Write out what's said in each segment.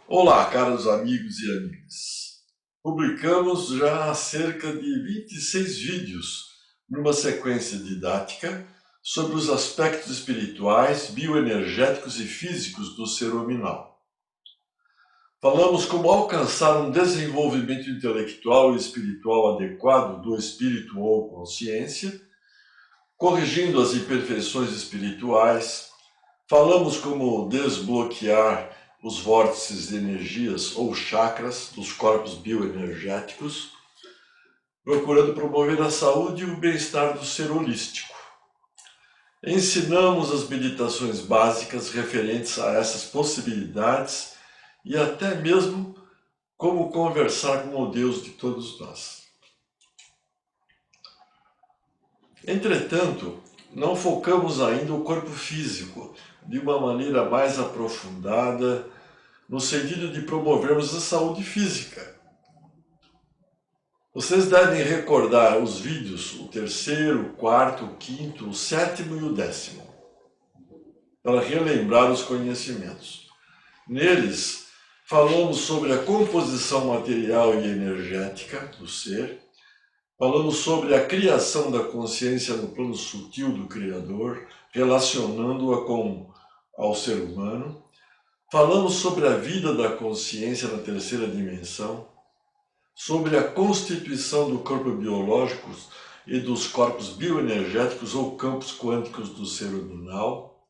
Olá, caros amigos e amigas. Publicamos já cerca de 26 vídeos numa sequência didática sobre os aspectos espirituais, bioenergéticos e físicos do ser hominal. Falamos como alcançar um desenvolvimento intelectual e espiritual adequado do espírito ou consciência, corrigindo as imperfeições espirituais. Falamos como desbloquear os vórtices de energias ou chakras dos corpos bioenergéticos, procurando promover a saúde e o bem-estar do ser holístico. Ensinamos as meditações básicas referentes a essas possibilidades e até mesmo como conversar com o Deus de todos nós. Entretanto, não focamos ainda o corpo físico de uma maneira mais aprofundada, no sentido de promovermos a saúde física. Vocês devem recordar os vídeos, o terceiro, o quarto, o quinto, o sétimo e o 10º, para relembrar os conhecimentos. Neles, falamos sobre a composição material e energética do ser, falamos sobre a criação da consciência no plano sutil do Criador, relacionando-a ao ser humano. Falamos sobre a vida da consciência na terceira dimensão, sobre a constituição do corpo biológico e dos corpos bioenergéticos ou campos quânticos do ser hominal.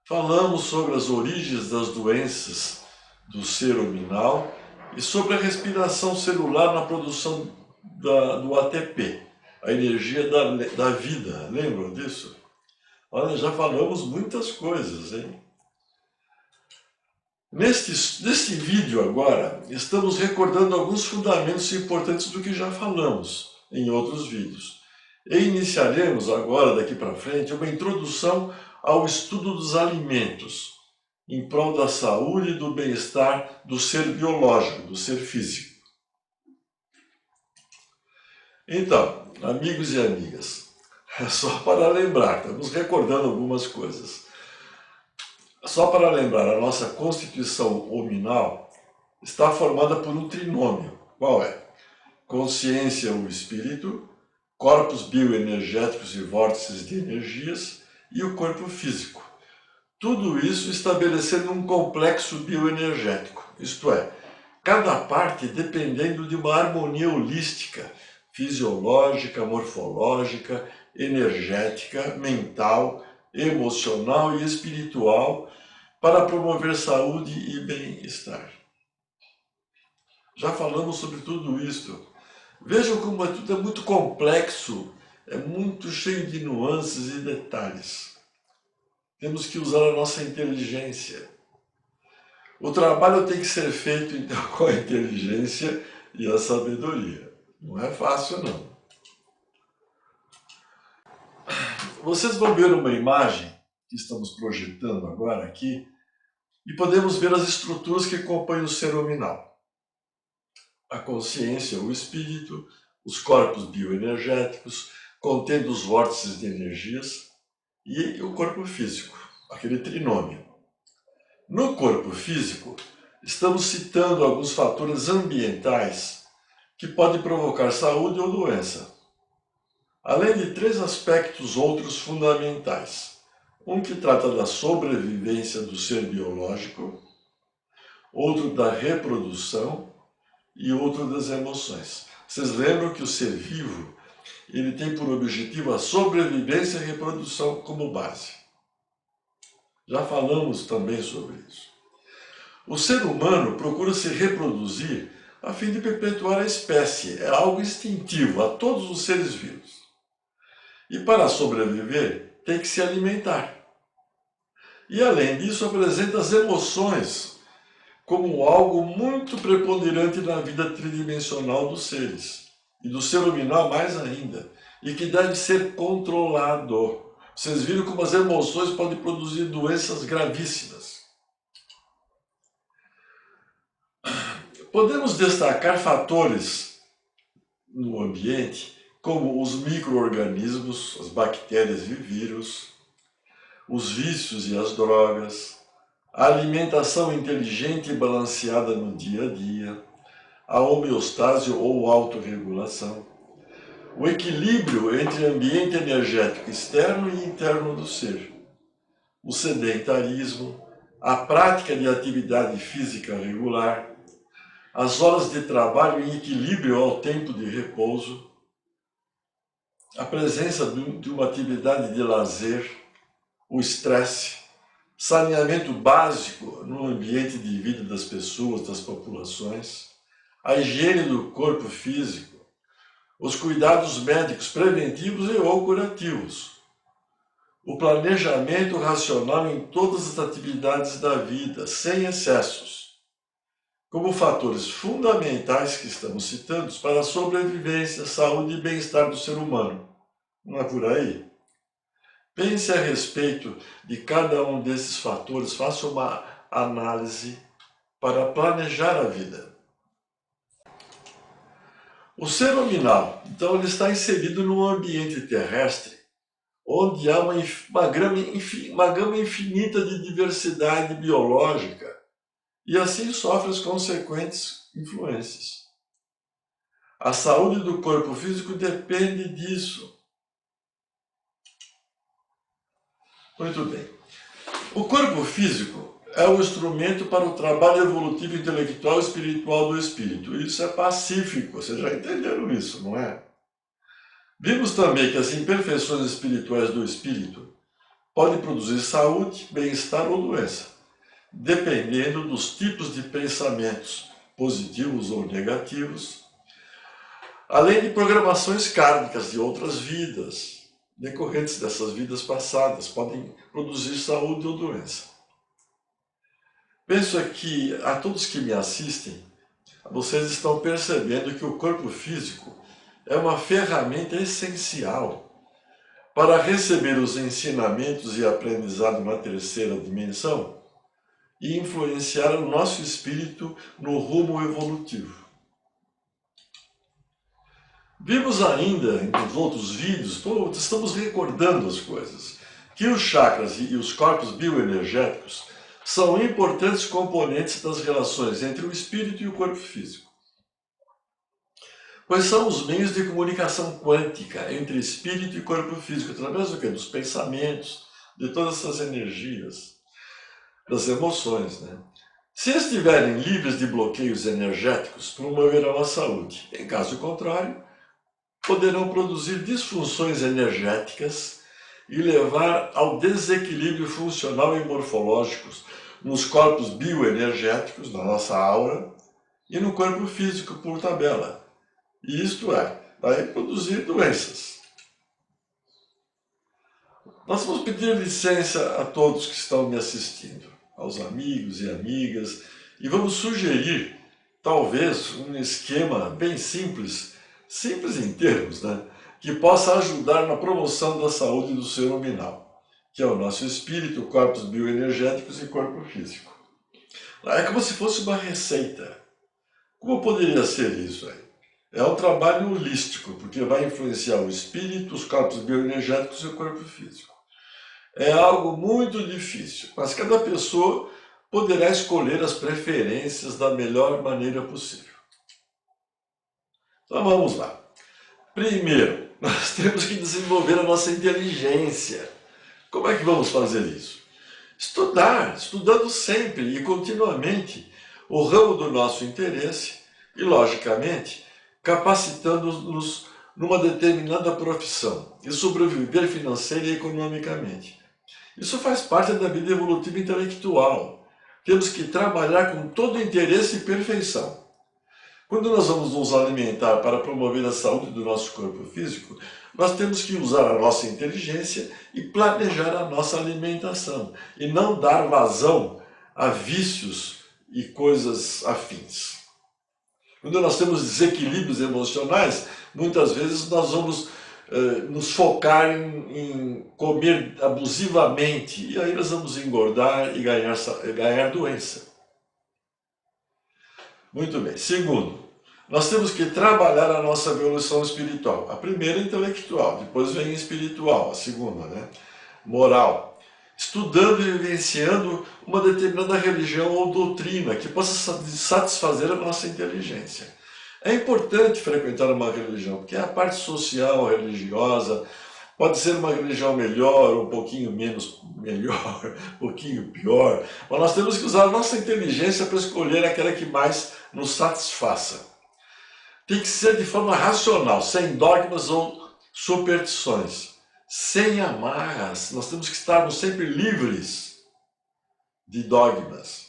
Falamos sobre as origens das doenças do ser hominal e sobre a respiração celular na produção do ATP, a energia da vida. Lembram disso? Olha, já falamos muitas coisas, hein? Neste vídeo agora, estamos recordando alguns fundamentos importantes do que já falamos em outros vídeos. E iniciaremos agora, daqui para frente, uma introdução ao estudo dos alimentos, em prol da saúde e do bem-estar do ser biológico, do ser físico. Então, amigos e amigas, só para lembrar, estamos recordando algumas coisas. Só para lembrar, a nossa constituição hominal está formada por um trinômio. Qual é? Consciência ou espírito, corpos bioenergéticos e vórtices de energias e o corpo físico. Tudo isso estabelecendo um complexo bioenergético, isto é, cada parte dependendo de uma harmonia holística, fisiológica, morfológica, energética, mental, emocional e espiritual, para promover saúde e bem-estar. Já falamos sobre tudo isso. Vejam como tudo é muito complexo, é muito cheio de nuances e detalhes. Temos que usar a nossa inteligência. O trabalho tem que ser feito, então, com a inteligência e a sabedoria. Não é fácil, não. Vocês vão ver uma imagem que estamos projetando agora aqui, e podemos ver as estruturas que compõem o ser hominal. A consciência, o espírito, os corpos bioenergéticos, contendo os vórtices de energias, e o corpo físico, aquele trinômio. No corpo físico, estamos citando alguns fatores ambientais que podem provocar saúde ou doença, além de 3 aspectos outros fundamentais. Um que trata da sobrevivência do ser biológico, outro da reprodução e outro das emoções. Vocês lembram que o ser vivo, ele tem por objetivo a sobrevivência e reprodução como base. Já falamos também sobre isso. O ser humano procura se reproduzir a fim de perpetuar a espécie. É algo instintivo a todos os seres vivos. E para sobreviver, tem que se alimentar. E além disso, apresenta as emoções como algo muito preponderante na vida tridimensional dos seres, e do ser hominal mais ainda, e que deve ser controlado. Vocês viram como as emoções podem produzir doenças gravíssimas. Podemos destacar fatores no ambiente, como os micro-organismos, as bactérias e vírus, os vícios e as drogas, a alimentação inteligente e balanceada no dia a dia, a homeostase ou autorregulação, o equilíbrio entre ambiente energético externo e interno do ser, o sedentarismo, a prática de atividade física regular, as horas de trabalho em equilíbrio ao tempo de repouso, a presença de uma atividade de lazer, o estresse, saneamento básico no ambiente de vida das pessoas, das populações, a higiene do corpo físico, os cuidados médicos preventivos e ou curativos, o planejamento racional em todas as atividades da vida, sem excessos, como fatores fundamentais que estamos citando para a sobrevivência, saúde e bem-estar do ser humano. Não é por aí? Pense a respeito de cada um desses fatores, faça uma análise para planejar a vida. O ser nominal, então, ele está inserido num ambiente terrestre onde há uma gama infinita de diversidade biológica e assim sofre as consequentes influências. A saúde do corpo físico depende disso. Muito bem. O corpo físico é o instrumento para o trabalho evolutivo intelectual e espiritual do espírito. Isso é pacífico, vocês já entenderam isso, não é? Vimos também que as imperfeições espirituais do espírito podem produzir saúde, bem-estar ou doença, dependendo dos tipos de pensamentos, positivos ou negativos, além de programações kármicas de outras vidas, decorrentes dessas vidas passadas, podem produzir saúde ou doença. Penso aqui, a todos que me assistem, vocês estão percebendo que o corpo físico é uma ferramenta essencial para receber os ensinamentos e aprendizado na terceira dimensão e influenciar o nosso espírito no rumo evolutivo. Vimos ainda, nos outros vídeos, estamos recordando as coisas, que os chakras e os corpos bioenergéticos são importantes componentes das relações entre o espírito e o corpo físico, pois são os meios de comunicação quântica entre espírito e corpo físico, através do quê? Dos pensamentos, de todas essas energias, das emoções, né? Se estiverem livres de bloqueios energéticos, promoverão a saúde. Em caso contrário, poderão produzir disfunções energéticas e levar ao desequilíbrio funcional e morfológicos nos corpos bioenergéticos, na nossa aura, e no corpo físico por tabela. E isto vai produzir doenças. Nós vamos pedir licença a todos que estão me assistindo, aos amigos e amigas, e vamos sugerir, talvez, um esquema bem simples em termos, né? Que possa ajudar na promoção da saúde do ser nominal, que é o nosso espírito, corpos bioenergéticos e corpo físico. É como se fosse uma receita. Como poderia ser isso aí? É um trabalho holístico, porque vai influenciar o espírito, os corpos bioenergéticos e o corpo físico. É algo muito difícil, mas cada pessoa poderá escolher as preferências da melhor maneira possível. Então vamos lá. Primeiro, nós temos que desenvolver a nossa inteligência. Como é que vamos fazer isso? Estudando sempre e continuamente o ramo do nosso interesse e, logicamente, capacitando-nos numa determinada profissão e sobreviver financeira e economicamente. Isso faz parte da vida evolutiva intelectual. Temos que trabalhar com todo interesse e perfeição. Quando nós vamos nos alimentar para promover a saúde do nosso corpo físico, nós temos que usar a nossa inteligência e planejar a nossa alimentação, e não dar vazão a vícios e coisas afins. Quando nós temos desequilíbrios emocionais, muitas vezes nós vamos nos focar em comer abusivamente, e aí nós vamos engordar e ganhar doença. Muito bem. Segundo, nós temos que trabalhar a nossa evolução espiritual. A primeira é intelectual, depois vem espiritual, a segunda, né? Moral. estudando e vivenciando uma determinada religião ou doutrina que possa satisfazer a nossa inteligência. É importante frequentar uma religião, porque a parte social, religiosa, pode ser uma religião melhor, um pouquinho menos melhor, um pouquinho pior, mas nós temos que usar a nossa inteligência para escolher aquela que mais nos satisfaça. Tem que ser de forma racional, sem dogmas ou superstições, sem amarras. Nós temos que estarmos sempre livres de dogmas.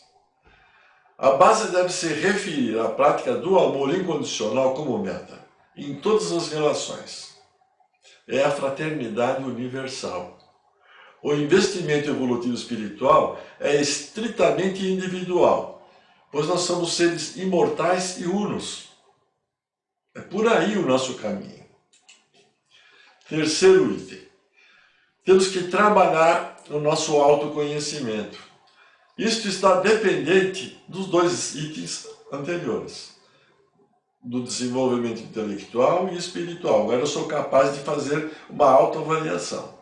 A base deve se referir à prática do amor incondicional como meta, em todas as relações. É a fraternidade universal. O investimento evolutivo espiritual é estritamente individual, pois nós somos seres imortais e unos. É por aí o nosso caminho. Terceiro item. Temos que trabalhar o nosso autoconhecimento. Isto está dependente dos dois itens anteriores, do desenvolvimento intelectual e espiritual. Agora eu sou capaz de fazer uma autoavaliação.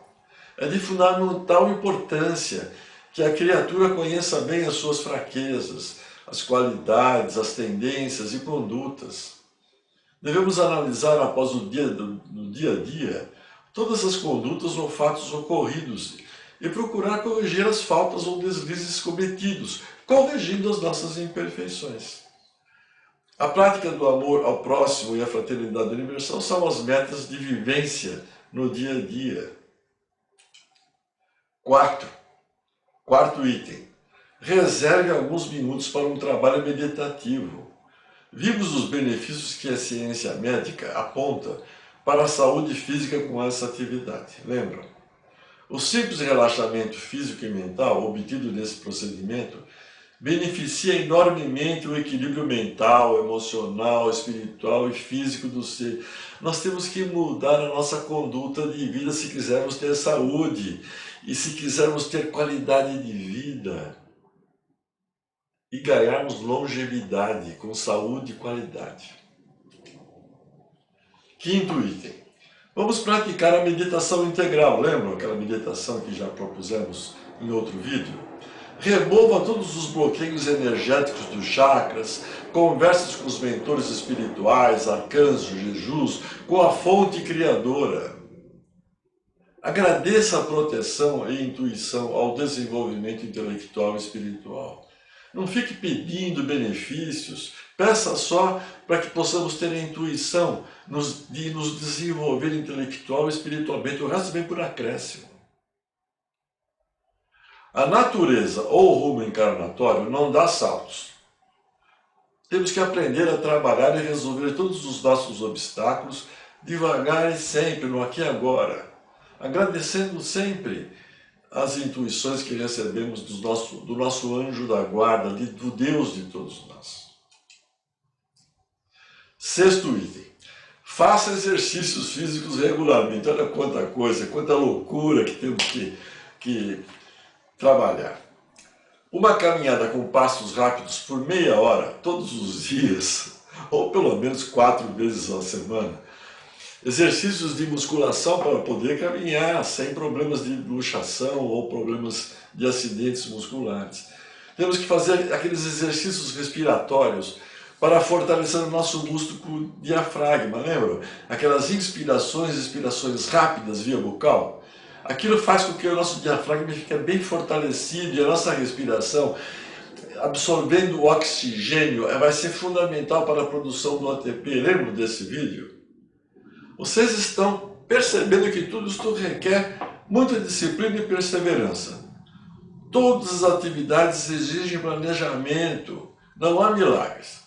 É de fundamental importância que a criatura conheça bem as suas fraquezas, as qualidades, as tendências e condutas. Devemos analisar após no dia a dia todas as condutas ou fatos ocorridos e procurar corrigir as faltas ou deslizes cometidos, corrigindo as nossas imperfeições. A prática do amor ao próximo e a fraternidade universal são as metas de vivência no dia a dia. Quarto item. Reserve alguns minutos para um trabalho meditativo. Vimos os benefícios que a ciência médica aponta para a saúde física com essa atividade. Lembram? O simples relaxamento físico e mental obtido nesse procedimento beneficia enormemente o equilíbrio mental, emocional, espiritual e físico do ser. Nós temos que mudar a nossa conduta de vida se quisermos ter saúde e se quisermos ter qualidade de vida e ganharmos longevidade com saúde e qualidade. Quinto item. Vamos praticar a meditação integral. Lembram aquela meditação que já propusemos em outro vídeo? Remova todos os bloqueios energéticos dos chakras, converse com os mentores espirituais, arcanjos, jejus, com a fonte criadora. Agradeça a proteção e intuição ao desenvolvimento intelectual e espiritual. Não fique pedindo benefícios, peça só para que possamos ter a intuição de nos desenvolver intelectual e espiritualmente, o resto vem por acréscimo. A natureza ou o rumo encarnatório não dá saltos. Temos que aprender a trabalhar e resolver todos os nossos obstáculos devagar e sempre, no aqui e agora, agradecendo sempre as intuições que recebemos do nosso anjo da guarda, do Deus de todos nós. Sexto item. Faça exercícios físicos regularmente. Olha quanta coisa, quanta loucura que temos que trabalhar. Uma caminhada com passos rápidos por meia hora, todos os dias, ou pelo menos 4 vezes à semana. Exercícios de musculação para poder caminhar sem problemas de luxação ou problemas de acidentes musculares. Temos que fazer aqueles exercícios respiratórios para fortalecer o nosso músculo diafragma, lembram? Aquelas inspirações e expirações rápidas via bucal. Aquilo faz com que o nosso diafragma fique bem fortalecido e a nossa respiração, absorvendo o oxigênio, vai ser fundamental para a produção do ATP. Lembram desse vídeo? Vocês estão percebendo que tudo isto requer muita disciplina e perseverança. Todas as atividades exigem planejamento, não há milagres.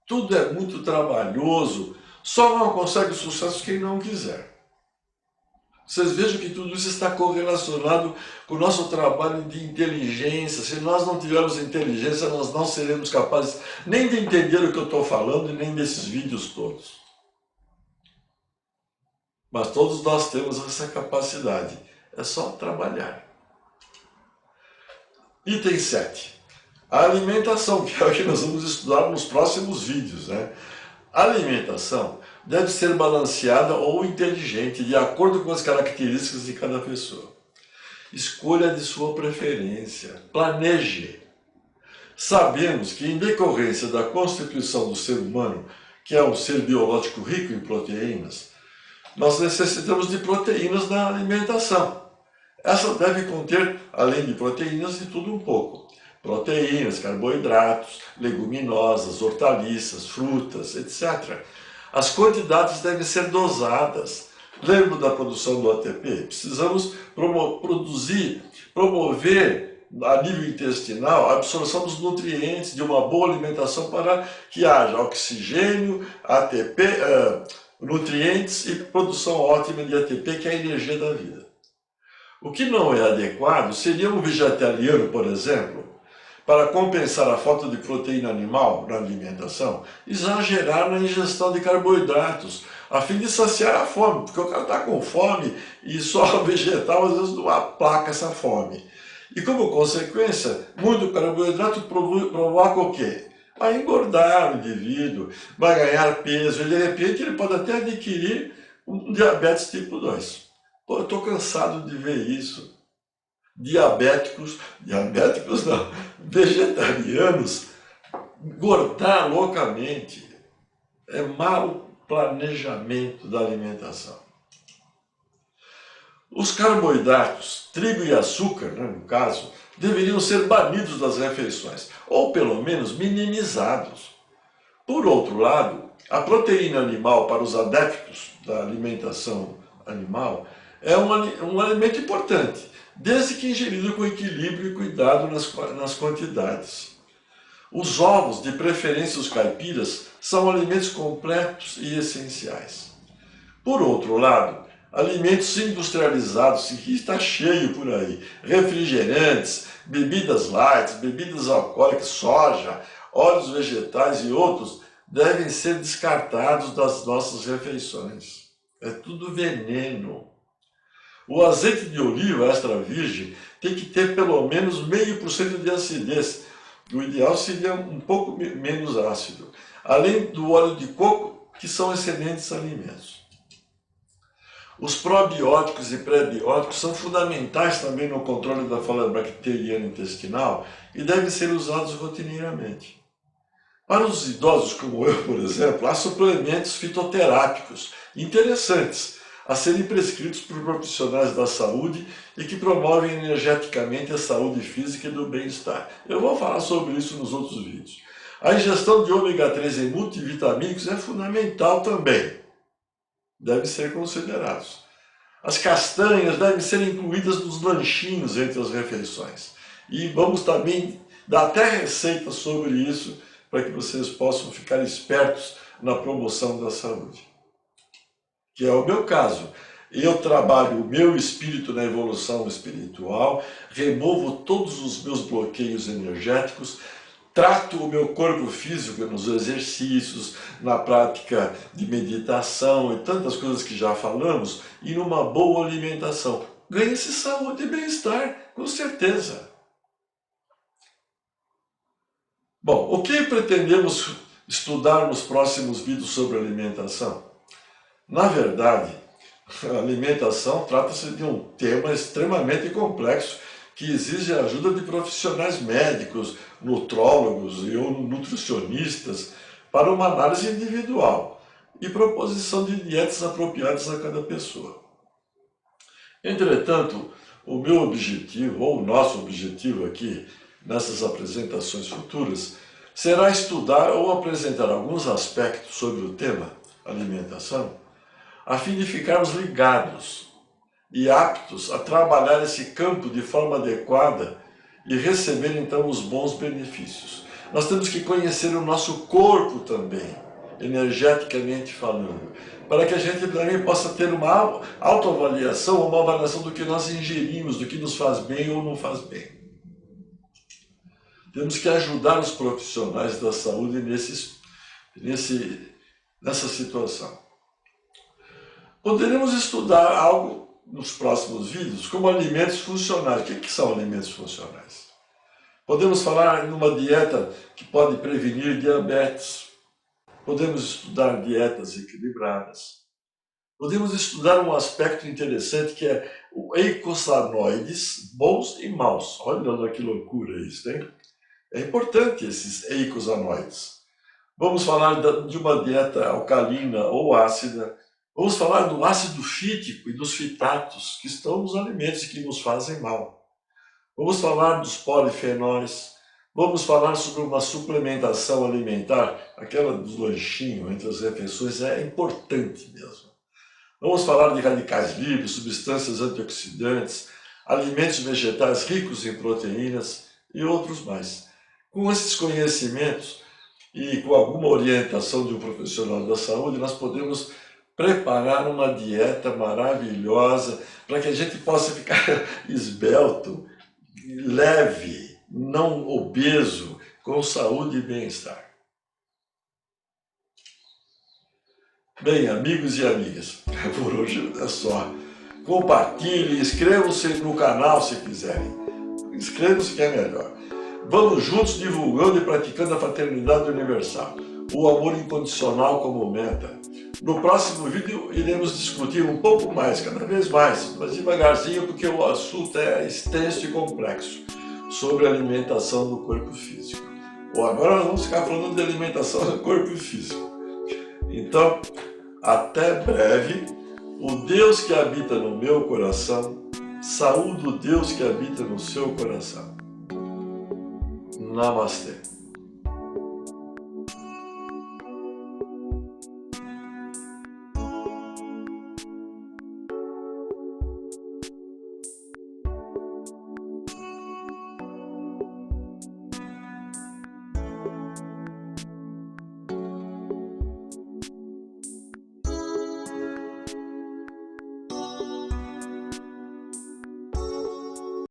Tudo é muito trabalhoso, só não consegue sucesso quem não quiser. Vocês vejam que tudo isso está correlacionado com o nosso trabalho de inteligência. Se nós não tivermos inteligência, nós não seremos capazes nem de entender o que eu estou falando e nem desses vídeos todos. Mas todos nós temos essa capacidade, é só trabalhar. Item 7. A alimentação, que é o que nós vamos estudar nos próximos vídeos, né? A alimentação deve ser balanceada ou inteligente, de acordo com as características de cada pessoa. escolha de sua preferência, planeje. Sabemos que, em decorrência da constituição do ser humano, que é um ser biológico rico em proteínas, nós necessitamos de proteínas na alimentação. Essa deve conter, além de proteínas, de tudo um pouco. Proteínas, carboidratos, leguminosas, hortaliças, frutas, etc. As quantidades devem ser dosadas. Lembra da produção do ATP? Precisamos promover a nível intestinal a absorção dos nutrientes de uma boa alimentação para que haja oxigênio, ATP, nutrientes e produção ótima de ATP, que é a energia da vida. O que não é adequado seria um vegetariano, por exemplo, para compensar a falta de proteína animal na alimentação, exagerar na ingestão de carboidratos, a fim de saciar a fome, porque o cara está com fome e só vegetal às vezes não aplaca essa fome. E como consequência, muito carboidrato provoca o quê? Vai engordar o indivíduo, vai ganhar peso, e de repente ele pode até adquirir um diabetes tipo 2. Pô, eu estou cansado de ver isso. Diabéticos não, vegetarianos engordar loucamente. É mau planejamento da alimentação. Os carboidratos, trigo e açúcar, no caso, deveriam ser banidos das refeições, ou pelo menos minimizados. Por outro lado, a proteína animal para os adeptos da alimentação animal é um alimento importante, desde que ingerido com equilíbrio e cuidado nas quantidades. Os ovos, de preferência os caipiras, são alimentos completos e essenciais. Por outro lado, alimentos industrializados, que está cheio por aí, refrigerantes, bebidas light, bebidas alcoólicas, soja, óleos vegetais e outros, devem ser descartados das nossas refeições. É tudo veneno. O azeite de oliva extra virgem tem que ter pelo menos 0,5% de acidez. O ideal seria um pouco menos ácido. Além do óleo de coco, que são excelentes alimentos. Os probióticos e pré-bióticos são fundamentais também no controle da flora bacteriana intestinal e devem ser usados rotineiramente. Para os idosos como eu, por exemplo, há suplementos fitoterápicos interessantes a serem prescritos por profissionais da saúde e que promovem energeticamente a saúde física e do bem-estar. Eu vou falar sobre isso nos outros vídeos. A ingestão de ômega 3 e multivitamínicos é fundamental também. Devem ser considerados. As castanhas devem ser incluídas nos lanchinhos entre as refeições. E vamos também dar até receitas sobre isso, para que vocês possam ficar espertos na promoção da saúde. Que é o meu caso. Eu trabalho o meu espírito na evolução espiritual, removo todos os meus bloqueios energéticos, trato o meu corpo físico nos exercícios, na prática de meditação e tantas coisas que já falamos, e numa boa alimentação. Ganha-se saúde e bem-estar, com certeza. Bom, o que pretendemos estudar nos próximos vídeos sobre alimentação? Na verdade, a alimentação trata-se de um tema extremamente complexo que exige a ajuda de profissionais médicos, nutrólogos e ou nutricionistas para uma análise individual e proposição de dietas apropriadas a cada pessoa. Entretanto, o meu objetivo, ou o nosso objetivo aqui, nessas apresentações futuras, será estudar ou apresentar alguns aspectos sobre o tema alimentação, a fim de ficarmos ligados e aptos a trabalhar esse campo de forma adequada e receber então os bons benefícios. Nós temos que conhecer o nosso corpo também, energeticamente falando, para que a gente também possa ter uma autoavaliação, uma avaliação do que nós ingerimos, do que nos faz bem ou não faz bem. Temos que ajudar os profissionais da saúde nessa situação. Poderemos estudar algo nos próximos vídeos como alimentos funcionais. O que são alimentos funcionais? Podemos falar numa dieta que pode prevenir diabetes. Podemos estudar dietas equilibradas. Podemos estudar um aspecto interessante que é eicosanoides bons e maus. Olha que loucura isso, hein? É importante esses eicosanoides. Vamos falar de uma dieta alcalina ou ácida. Vamos falar do ácido fítico e dos fitatos que estão nos alimentos e que nos fazem mal. Vamos falar dos polifenóis. Vamos falar sobre uma suplementação alimentar, aquela do lanchinho entre as refeições, é importante mesmo. Vamos falar de radicais livres, substâncias antioxidantes, alimentos vegetais ricos em proteínas e outros mais. Com esses conhecimentos e com alguma orientação de um profissional da saúde, nós podemos preparar uma dieta maravilhosa para que a gente possa ficar esbelto, leve, não obeso, com saúde e bem-estar. Bem, amigos e amigas, por hoje é só. Compartilhem, inscrevam-se no canal se quiserem. Inscrevam-se que é melhor. Vamos juntos divulgando e praticando a fraternidade universal, o amor incondicional como meta. No próximo vídeo iremos discutir um pouco mais, cada vez mais, mas devagarzinho, porque o assunto é extenso e complexo, sobre a alimentação do corpo físico. Bom, agora nós vamos ficar falando de alimentação do corpo físico. Então, até breve. O Deus que habita no meu coração, saúde o Deus que habita no seu coração. Namastê.